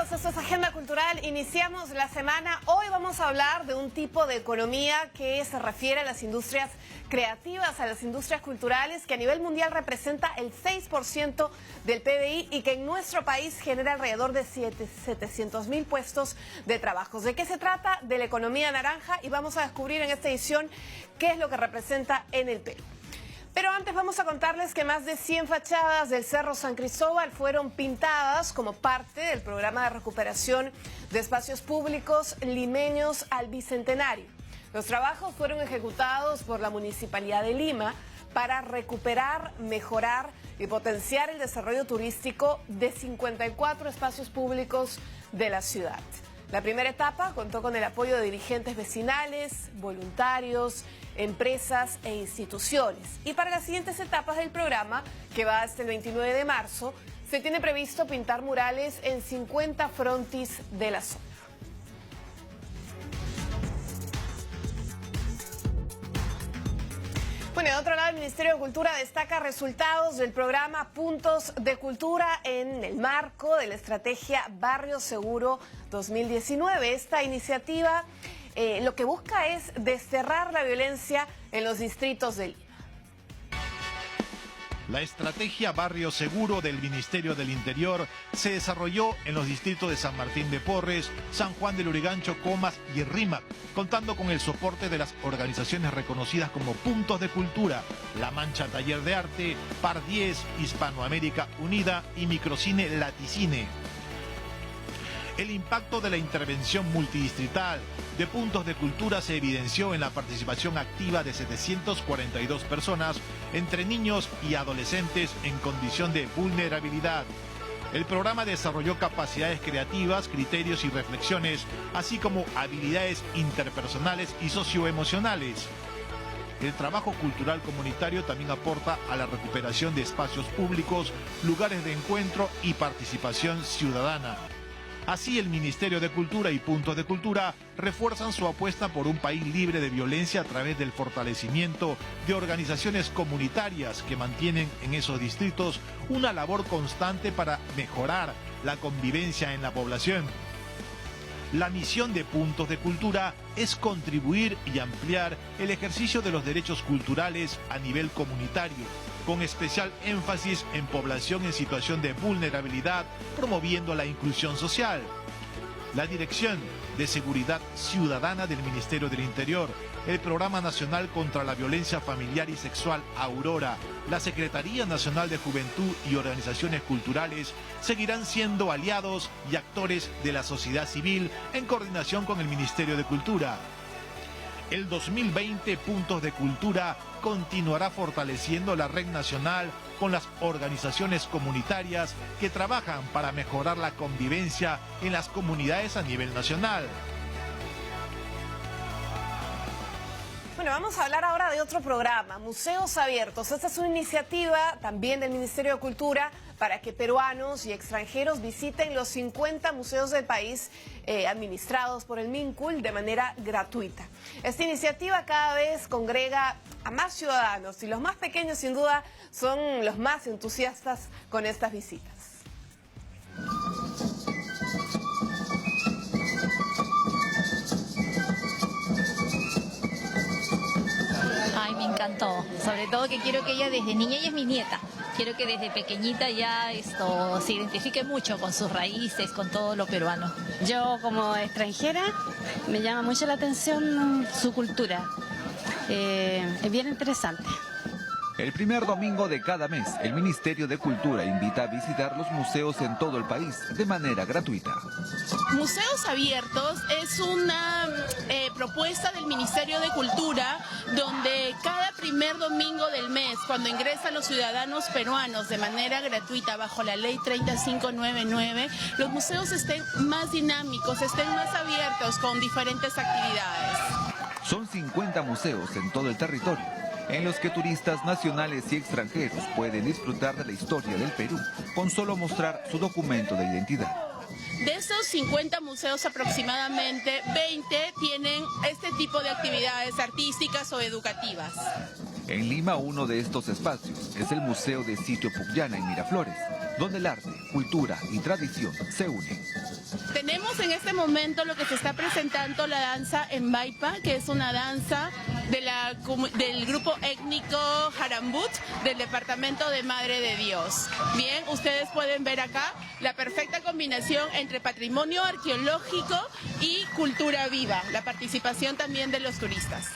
Bienvenidos, esto es Agenda Cultural. Iniciamos la semana. Hoy vamos a hablar de un tipo de economía que se refiere a las industrias creativas, a las industrias culturales, que a nivel mundial representa el 6% del PBI y que en nuestro país genera alrededor de 700.000 puestos de trabajo. ¿De qué se trata? De la economía naranja, y vamos a descubrir en esta edición qué es lo que representa en el Perú. Pero antes vamos a contarles que más de 100 fachadas del Cerro San Cristóbal fueron pintadas como parte del programa de recuperación de espacios públicos limeños al Bicentenario. Los trabajos fueron ejecutados por la Municipalidad de Lima para recuperar, mejorar y potenciar el desarrollo turístico de 54 espacios públicos de la ciudad. La primera etapa contó con el apoyo de dirigentes vecinales, voluntarios, empresas e instituciones. Y para las siguientes etapas del programa, que va hasta el 29 de marzo, se tiene previsto pintar murales en 50 frontis de la zona. Bueno, de otro lado, el Ministerio de Cultura destaca resultados del programa Puntos de Cultura en el marco de la estrategia Barrio Seguro 2019. Esta iniciativa lo que busca es desterrar la violencia en los distritos de Lima. La estrategia Barrio Seguro del Ministerio del Interior se desarrolló en los distritos de San Martín de Porres, San Juan del Lurigancho, Comas y Rímac, contando con el soporte de las organizaciones reconocidas como Puntos de Cultura, La Mancha Taller de Arte, Par 10, Hispanoamérica Unida y Microcine Laticine. El impacto de la intervención multidistrital de Puntos de Cultura se evidenció en la participación activa de 742 personas, entre niños y adolescentes en condición de vulnerabilidad. El programa desarrolló capacidades creativas, criterios y reflexiones, así como habilidades interpersonales y socioemocionales. El trabajo cultural comunitario también aporta a la recuperación de espacios públicos, lugares de encuentro y participación ciudadana. Así, el Ministerio de Cultura y Puntos de Cultura refuerzan su apuesta por un país libre de violencia a través del fortalecimiento de organizaciones comunitarias que mantienen en esos distritos una labor constante para mejorar la convivencia en la población. La misión de Puntos de Cultura es contribuir y ampliar el ejercicio de los derechos culturales a nivel comunitario, con especial énfasis en población en situación de vulnerabilidad, promoviendo la inclusión social. La Dirección de Seguridad Ciudadana del Ministerio del Interior, el Programa Nacional contra la Violencia Familiar y Sexual Aurora, la Secretaría Nacional de Juventud y Organizaciones Culturales seguirán siendo aliados y actores de la sociedad civil en coordinación con el Ministerio de Cultura. El 2020 Puntos de Cultura continuará fortaleciendo la red nacional con las organizaciones comunitarias que trabajan para mejorar la convivencia en las comunidades a nivel nacional. Bueno, vamos a hablar ahora de otro programa, Museos Abiertos. Esta es una iniciativa también del Ministerio de Cultura para que peruanos y extranjeros visiten los 50 museos del país administrados por el MINCUL de manera gratuita. Esta iniciativa cada vez congrega a más ciudadanos y los más pequeños sin duda son los más entusiastas con estas visitas. Ay, me encantó. Sobre todo que quiero que ella desde niña, ella es mi nieta, quiero que desde pequeñita ya se identifique mucho con sus raíces, con todo lo peruano. Yo como extranjera me llama mucho la atención su cultura, es bien interesante. El primer domingo de cada mes, el Ministerio de Cultura invita a visitar los museos en todo el país de manera gratuita. Museos Abiertos es una propuesta del Ministerio de Cultura donde cada primer domingo del mes, cuando ingresan los ciudadanos peruanos de manera gratuita bajo la ley 3599, los museos estén más dinámicos, estén más abiertos con diferentes actividades. Son 50 museos en todo el territorio, en los que turistas nacionales y extranjeros pueden disfrutar de la historia del Perú con solo mostrar su documento de identidad. De esos 50 museos aproximadamente, 20 tienen este tipo de actividades artísticas o educativas. En Lima, uno de estos espacios es el Museo de Sitio Pucllana en Miraflores, donde el arte, cultura y tradición se unen. Tenemos en este momento lo que se está presentando, la danza en Maipa, que es una danza del grupo étnico Jarambut del departamento de Madre de Dios. Bien, ustedes pueden ver acá la perfecta combinación entre patrimonio arqueológico y cultura viva, la participación también de los turistas.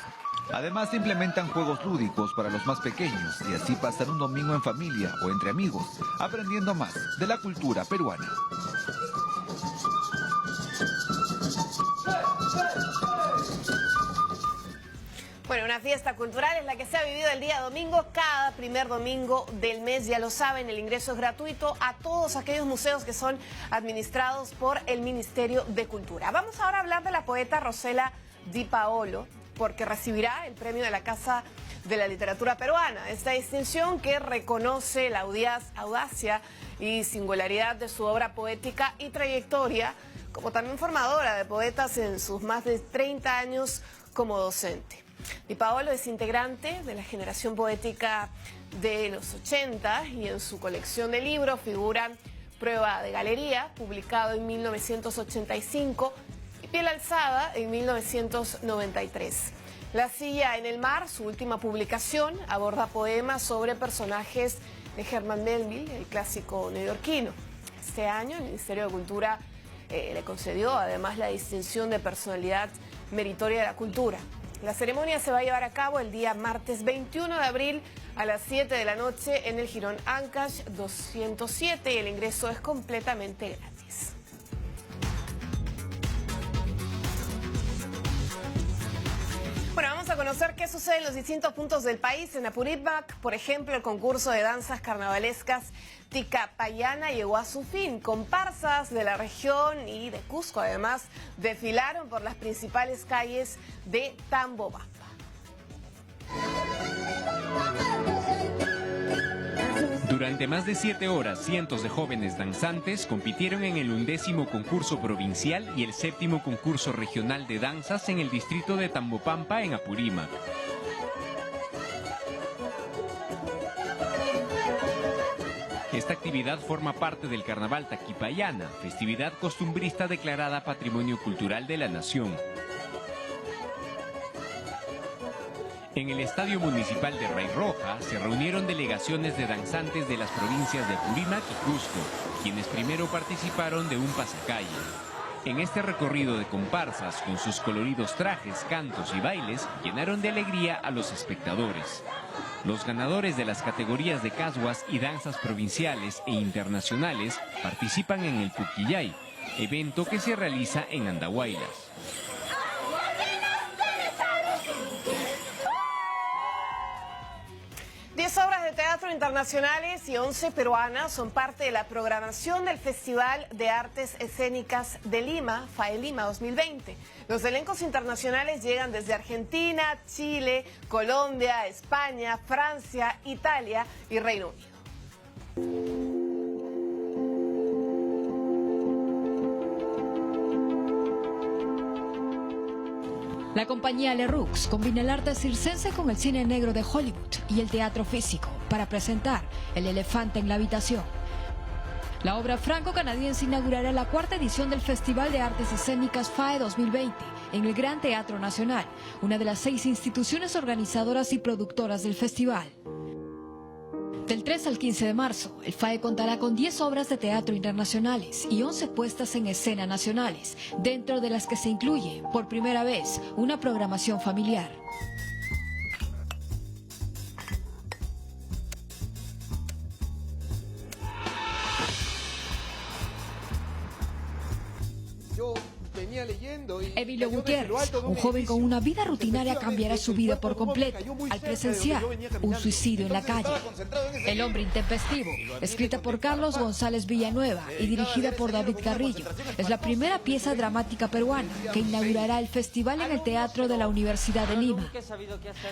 Además, se implementan juegos lúdicos para los más pequeños y así pasan un domingo en familia o entre amigos, aprendiendo más de la cultura peruana. Bueno, una fiesta cultural es la que se ha vivido el día domingo, cada primer domingo del mes, ya lo saben, el ingreso es gratuito a todos aquellos museos que son administrados por el Ministerio de Cultura. Vamos ahora a hablar de la poeta Rosela Di Paolo, porque recibirá el premio de la Casa de la Literatura Peruana, esta distinción que reconoce la audacia y singularidad de su obra poética y trayectoria, como también formadora de poetas en sus más de 30 años como docente. Di Paolo es integrante de la generación poética de los 80 y en su colección de libros figuran Prueba de Galería, publicado en 1985, y Piel Alzada en 1993. La Silla en el Mar, su última publicación, aborda poemas sobre personajes de Herman Melville, el clásico neoyorquino. Este año el Ministerio de Cultura le concedió además la distinción de personalidad meritoria de la cultura. La ceremonia se va a llevar a cabo el día martes 21 de abril a las 7 de la noche en el Jirón Ancash 207 y el ingreso es completamente gratis. Bueno, vamos a conocer qué sucede en los distintos puntos del país. En Apurímac, por ejemplo, el concurso de danzas carnavalescas Ticapayana llegó a su fin. Comparsas de la región y de Cusco, además, desfilaron por las principales calles de Tambopamba. Durante más de 7 horas, cientos de jóvenes danzantes compitieron en el 11º concurso provincial y el 7º concurso regional de danzas en el distrito de Tambopamba, en Apurímac. Esta actividad forma parte del Carnaval Taquipayana, festividad costumbrista declarada Patrimonio Cultural de la Nación. En el Estadio Municipal de Rey Roja se reunieron delegaciones de danzantes de las provincias de Apurímac y Cusco, quienes primero participaron de un pasacalle. En este recorrido de comparsas, con sus coloridos trajes, cantos y bailes, llenaron de alegría a los espectadores. Los ganadores de las categorías de casguas y danzas provinciales e internacionales participan en el Puquillay, evento que se realiza en Andahuaylas. 10 obras de teatro internacionales y 11 peruanas son parte de la programación del Festival de Artes Escénicas de Lima, FAELIMA 2020. Los elencos internacionales llegan desde Argentina, Chile, Colombia, España, Francia, Italia y Reino Unido. La compañía Lerux combina el arte circense con el cine negro de Hollywood y el teatro físico para presentar El elefante en la habitación. La obra franco-canadiense inaugurará la 4ª edición del Festival de Artes Escénicas FAE 2020 en el Gran Teatro Nacional, una de las 6 instituciones organizadoras y productoras del festival. Del 3 al 15 de marzo, el FAE contará con 10 obras de teatro internacionales y 11 puestas en escena nacionales, dentro de las que se incluye, por primera vez, una programación familiar. Emilio Gutiérrez, un joven con una vida rutinaria, cambiará su vida por completo al presenciar un suicidio en la calle. El hombre intempestivo, escrita por Carlos González Villanueva y dirigida por David Carrillo, es la primera pieza dramática peruana que inaugurará el festival en el Teatro de la Universidad de Lima.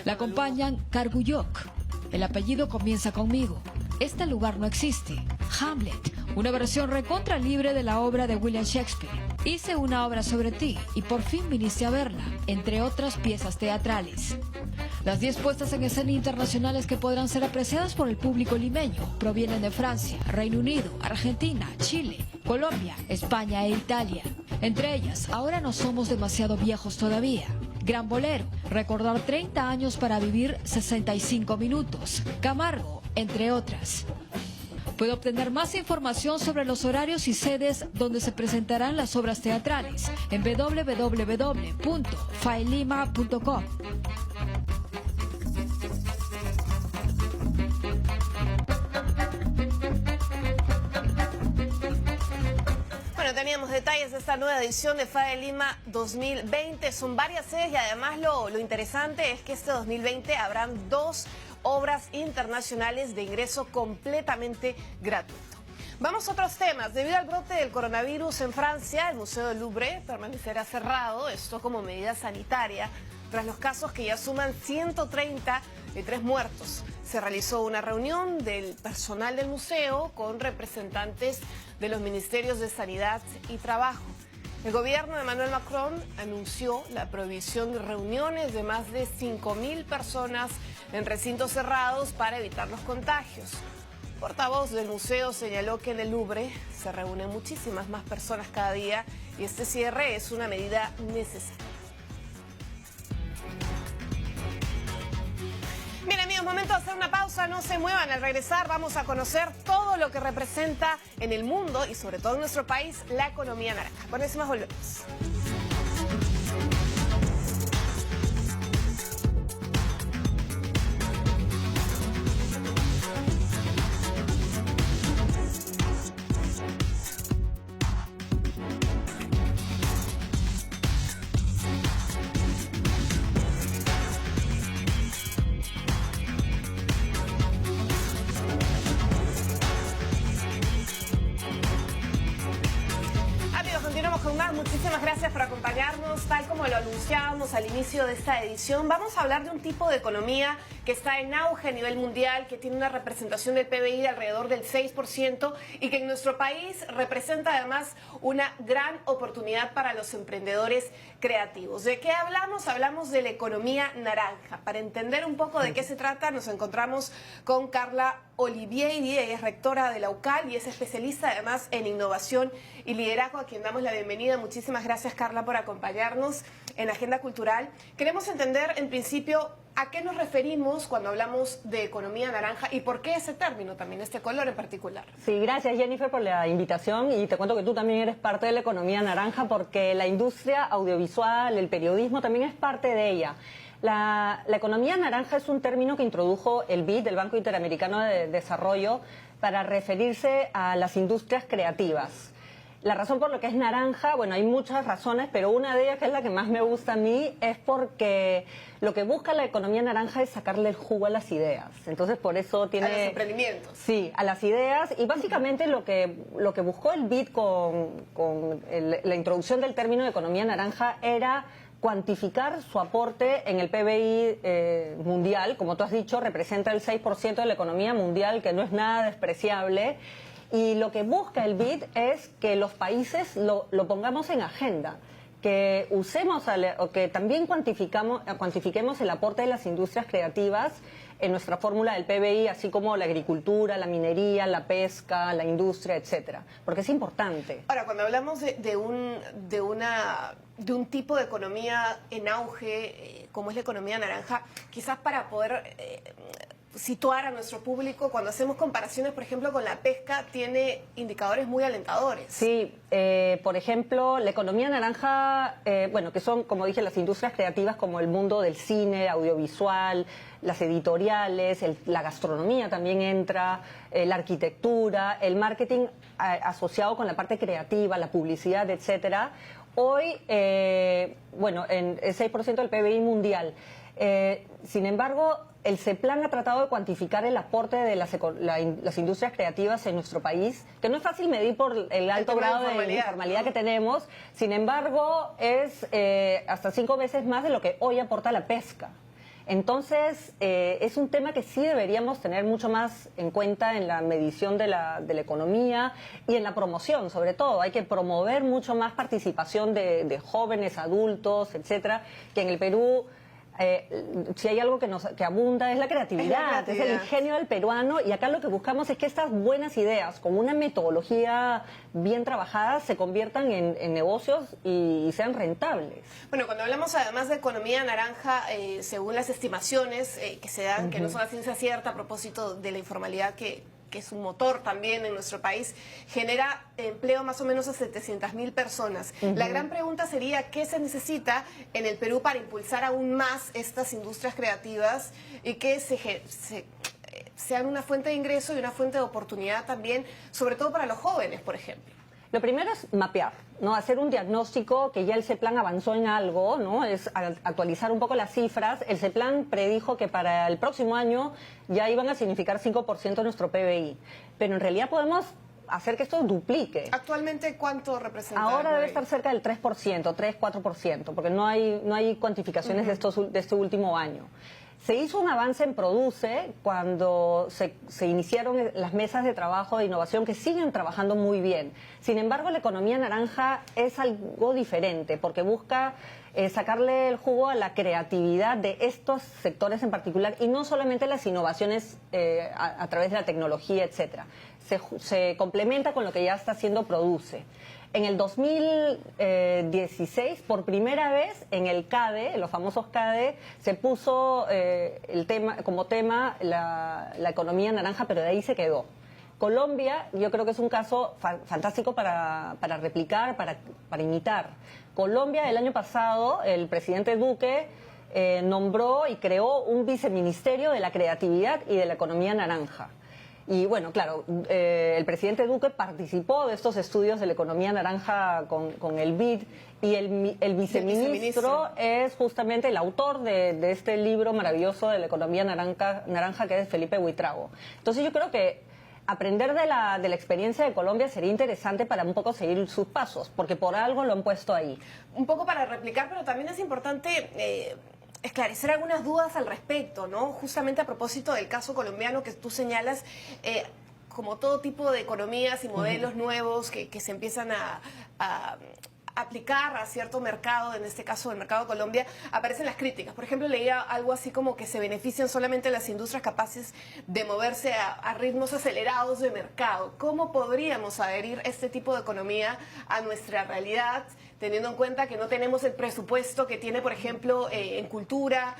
La acompañan Carguyoc, El apellido comienza conmigo, Este lugar no existe, Hamlet, una versión recontra libre de la obra de William Shakespeare, Hice una obra sobre ti y por fin viniste a verla, entre otras piezas teatrales. Las 10 puestas en escena internacionales que podrán ser apreciadas por el público limeño provienen de Francia, Reino Unido, Argentina, Chile, Colombia, España e Italia. Entre ellas, Ahora no somos demasiado viejos todavía, Gran Bolero, Recordar 30 años para vivir 65 minutos, Camargo, entre otras. Puede obtener más información sobre los horarios y sedes donde se presentarán las obras teatrales en www.faelima.com. Bueno, teníamos detalles de esta nueva edición de FAE Lima 2020. Son varias sedes y además lo interesante es que este 2020 habrán 2 obras internacionales de ingreso completamente gratuito. Vamos a otros temas. Debido al brote del coronavirus en Francia, el Museo del Louvre permanecerá cerrado, esto como medida sanitaria, tras los casos que ya suman 133 muertos. Se realizó una reunión del personal del museo con representantes de los ministerios de Sanidad y Trabajo. El gobierno de Emmanuel Macron anunció la prohibición de reuniones de más de 5.000 personas en recintos cerrados para evitar los contagios. El portavoz del museo señaló que en el Louvre se reúnen muchísimas más personas cada día y este cierre es una medida necesaria. Bien, amigos, momento de hacer una pausa, no se muevan. Al regresar vamos a conocer todo lo que representa en el mundo y sobre todo en nuestro país la economía naranja. Con eso más volvemos. Muchísimas gracias por acompañarnos. Tal como lo anunciábamos al inicio de esta edición, vamos a hablar de un tipo de economía que está en auge a nivel mundial, que tiene una representación del PBI de alrededor del 6% y que en nuestro país representa además una gran oportunidad para los emprendedores creativos. ¿De qué hablamos? Hablamos de la economía naranja. Para entender un poco de qué se trata, nos encontramos con Carla Olivieri. Ella es rectora de la UCAL y es especialista además en innovación y liderazgo, a quien damos la bienvenida. Muchísimas gracias, Carla, por acompañarnos en Agenda Cultural. Queremos entender, en principio, a qué nos referimos cuando hablamos de economía naranja y por qué ese término también, este color en particular. Sí, gracias, Jennifer, por la invitación, y te cuento que tú también eres parte de la economía naranja porque la industria audiovisual, el periodismo, también es parte de ella. La economía naranja es un término que introdujo el BID, el Banco Interamericano de Desarrollo, para referirse a las industrias creativas. La razón por la que es naranja, bueno, hay muchas razones, pero una de ellas, que es la que más me gusta a mí, es porque lo que busca la economía naranja es sacarle el jugo a las ideas. Entonces, por eso tiene... A los emprendimientos. Sí, a las ideas. Y básicamente lo que buscó el BID con la introducción del término de economía naranja era cuantificar su aporte en el PBI mundial. Como tú has dicho, representa el 6% de la economía mundial, que no es nada despreciable. Y lo que busca el BID es que los países lo pongamos en agenda, que usemos, o que también cuantifiquemos el aporte de las industrias creativas en nuestra fórmula del PBI, así como la agricultura, la minería, la pesca, la industria, etcétera, porque es importante. Ahora, cuando hablamos de un tipo de economía en auge, como es la economía naranja, quizás para poder situar a nuestro público, cuando hacemos comparaciones, por ejemplo, con la pesca, tiene indicadores muy alentadores. Sí, por ejemplo, la economía naranja, bueno, que son, como dije, las industrias creativas como el mundo del cine, audiovisual, las editoriales, la gastronomía también entra, la arquitectura, el marketing asociado con la parte creativa, la publicidad, etcétera. Hoy, bueno, en el 6% del PBI mundial. Sin embargo, el CEPLAN ha tratado de cuantificar el aporte de las industrias creativas en nuestro país, que no es fácil medir por el alto grado de informalidad que tenemos. Sin embargo, es hasta 5 veces más de lo que hoy aporta la pesca. Entonces, es un tema que sí deberíamos tener mucho más en cuenta en la medición de la economía y en la promoción, sobre todo. Hay que promover mucho más participación de jóvenes, adultos, etcétera, que en el Perú si hay algo que abunda es la creatividad, es el ingenio del peruano, y acá lo que buscamos es que estas buenas ideas, con una metodología bien trabajada, se conviertan en negocios y sean rentables. Bueno, cuando hablamos además de economía naranja, según las estimaciones que se dan, que no son la ciencia cierta a propósito de la informalidad que es un motor también en nuestro país, genera empleo más o menos a 700.000 personas. La gran pregunta sería, ¿qué se necesita en el Perú para impulsar aún más estas industrias creativas y que sean una fuente de ingreso y una fuente de oportunidad también, sobre todo para los jóvenes, por ejemplo? Lo primero es mapear, ¿no? Hacer un diagnóstico, que ya el CEPLAN avanzó en algo, ¿no? Es actualizar un poco las cifras. El CEPLAN predijo que para el próximo año ya iban a significar 5% de nuestro PBI. Pero en realidad podemos hacer que esto duplique. ¿Actualmente cuánto representa? Ahora debe estar cerca del 3%, 3-4%, porque no hay cuantificaciones de este último año. Se hizo un avance en Produce cuando se iniciaron las mesas de trabajo de innovación, que siguen trabajando muy bien. Sin embargo, la economía naranja es algo diferente, porque busca sacarle el jugo a la creatividad de estos sectores en particular, y no solamente las innovaciones a través de la tecnología, etcétera. Se complementa con lo que ya está haciendo Produce. En el 2016, por primera vez, en el CADE, en los famosos CADE, se puso como tema la economía naranja, pero de ahí se quedó. Colombia, yo creo que es un caso fantástico para replicar, para imitar. Colombia, el año pasado, el presidente Duque nombró y creó un viceministerio de la creatividad y de la economía naranja. Y bueno, claro, el presidente Duque participó de estos estudios de la economía naranja con el BID, y el viceministro es justamente el autor de este libro maravilloso de la economía naranja, que es Felipe Buitrago. Entonces yo creo que aprender de la experiencia de Colombia sería interesante para un poco seguir sus pasos, porque por algo lo han puesto ahí. Un poco para replicar, pero también es importante esclarecer algunas dudas al respecto, ¿no? Justamente a propósito del caso colombiano que tú señalas, como todo tipo de economías y modelos nuevos que se empiezan a aplicar a cierto mercado, en este caso el mercado de Colombia, aparecen las críticas. Por ejemplo, leía algo así como que se benefician solamente las industrias capaces de moverse a ritmos acelerados de mercado. ¿Cómo podríamos adherir este tipo de economía a nuestra realidad, teniendo en cuenta que no tenemos el presupuesto que tiene, por ejemplo, en cultura,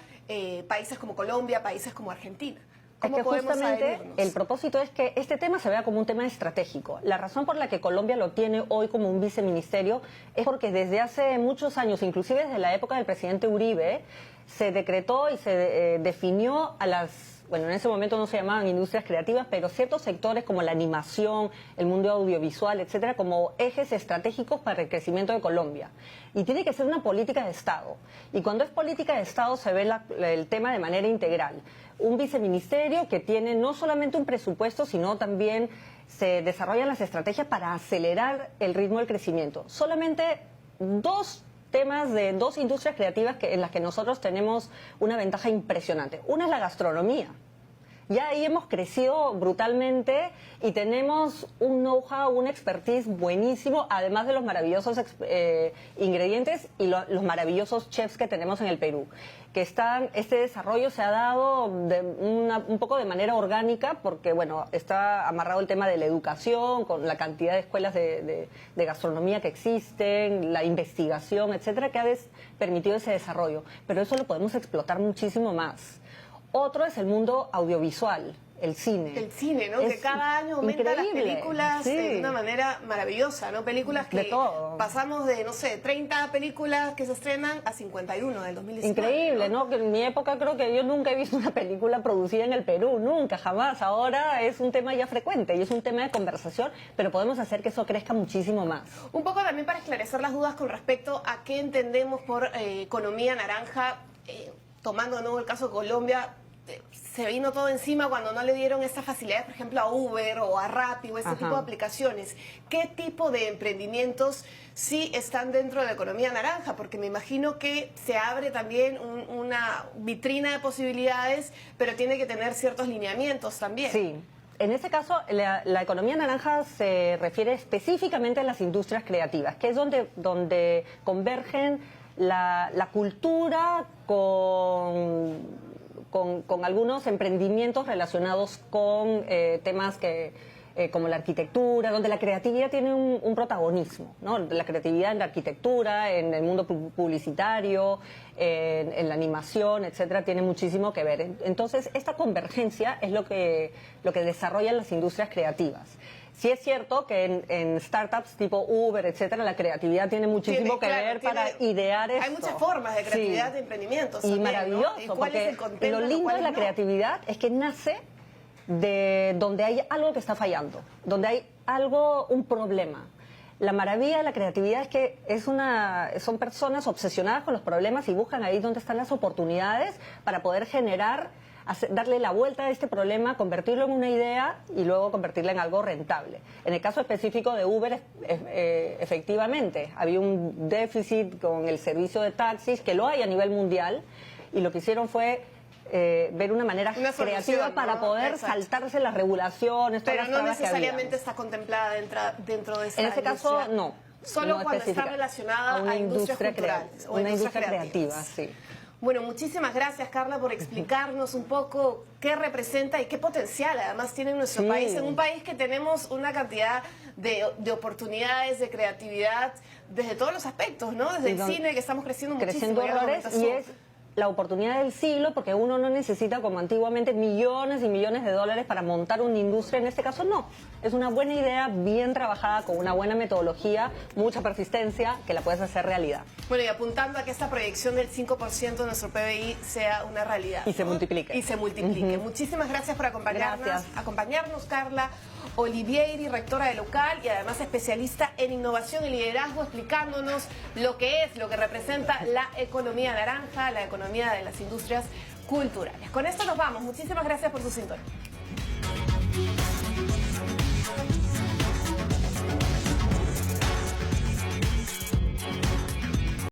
países como Colombia, países como Argentina? Es que justamente el propósito es que este tema se vea como un tema estratégico. La razón por la que Colombia lo tiene hoy como un viceministerio es porque desde hace muchos años, inclusive desde la época del presidente Uribe, se decretó y se definió a las... Bueno, en ese momento no se llamaban industrias creativas, pero ciertos sectores como la animación, el mundo audiovisual, etcétera, como ejes estratégicos para el crecimiento de Colombia. Y tiene que ser una política de Estado. Y cuando es política de Estado se ve el tema de manera integral. Un viceministerio que tiene no solamente un presupuesto, sino también se desarrollan las estrategias para acelerar el ritmo del crecimiento. Solamente dos temas de dos industrias creativas en las que nosotros tenemos una ventaja impresionante. Una es la gastronomía. Ya ahí hemos crecido brutalmente y tenemos un know-how, una expertise buenísimo, además de los maravillosos ingredientes y los maravillosos chefs que tenemos en el Perú. Este desarrollo se ha dado un poco de manera orgánica, porque bueno, está amarrado el tema de la educación, con la cantidad de escuelas de gastronomía que existen, la investigación, etcétera, que ha permitido ese desarrollo. Pero eso lo podemos explotar muchísimo más. Otro es el mundo audiovisual, el cine. El cine, ¿no? Que cada año aumenta las películas de una manera maravillosa, ¿no? Películas que pasamos de, no sé, 30 películas que se estrenan a 51 del 2019. Increíble, ¿no? Que en mi época creo que yo nunca he visto una película producida en el Perú, nunca, jamás. Ahora es un tema ya frecuente y es un tema de conversación, pero podemos hacer que eso crezca muchísimo más. Un poco también para esclarecer las dudas con respecto a qué entendemos por economía naranja, tomando de nuevo el caso de Colombia. Se vino todo encima cuando no le dieron estas facilidades, por ejemplo, a Uber o a Rappi o este tipo de aplicaciones. ¿Qué tipo de emprendimientos sí están dentro de la economía naranja? Porque me imagino que se abre también una vitrina de posibilidades, pero tiene que tener ciertos lineamientos también. Sí. En este caso, la economía naranja se refiere específicamente a las industrias creativas, que es donde convergen la cultura con algunos emprendimientos relacionados con temas como la arquitectura, donde la creatividad tiene un protagonismo, ¿no? La creatividad en la arquitectura, en el mundo publicitario, en la animación, etcétera, tiene muchísimo que ver. Entonces, esta convergencia es lo que desarrollan las industrias creativas. Sí es cierto que en startups tipo Uber, etcétera, la creatividad tiene muchísimo que ver para idear esto. Hay muchas formas de creatividad de emprendimientos. Y también, maravilloso, ¿no? ¿Y cuál porque es el contenido, lo lindo de la no? creatividad es que nace de donde hay algo que está fallando, donde hay un problema. La maravilla de la creatividad es que son personas obsesionadas con los problemas y buscan ahí donde están las oportunidades para poder generar, darle la vuelta a este problema, convertirlo en una idea y luego convertirla en algo rentable. En el caso específico de Uber, efectivamente, había un déficit con el servicio de taxis, que lo hay a nivel mundial, y lo que hicieron fue ver una manera creativa para poder saltarse las regulaciones. Pero no necesariamente está contemplada dentro de esa industria. En ese caso, no. Solo cuando está relacionada a industrias culturales. Una industria creativa, sí. Bueno, muchísimas gracias, Carla, por explicarnos un poco qué representa y qué potencial además tiene nuestro país. En un país que tenemos una cantidad de oportunidades, de creatividad, desde todos los aspectos, ¿no? Desde el cine, que estamos creciendo muchísimo. Y es la oportunidad del siglo, porque uno no necesita, como antiguamente, millones y millones de dólares para montar una industria. En este caso, no. Es una buena idea, bien trabajada, con una buena metodología, mucha persistencia, que la puedes hacer realidad. Bueno, y apuntando a que esta proyección del 5% de nuestro PBI sea una realidad. Y se multiplique. Y se multiplique. Muchísimas gracias por acompañarnos, Carla Olivieri, rectora de Local y además especialista en innovación y liderazgo, explicándonos lo que representa la economía naranja, la economía de las industrias culturales. Con esto nos vamos. Muchísimas gracias por su sintonía.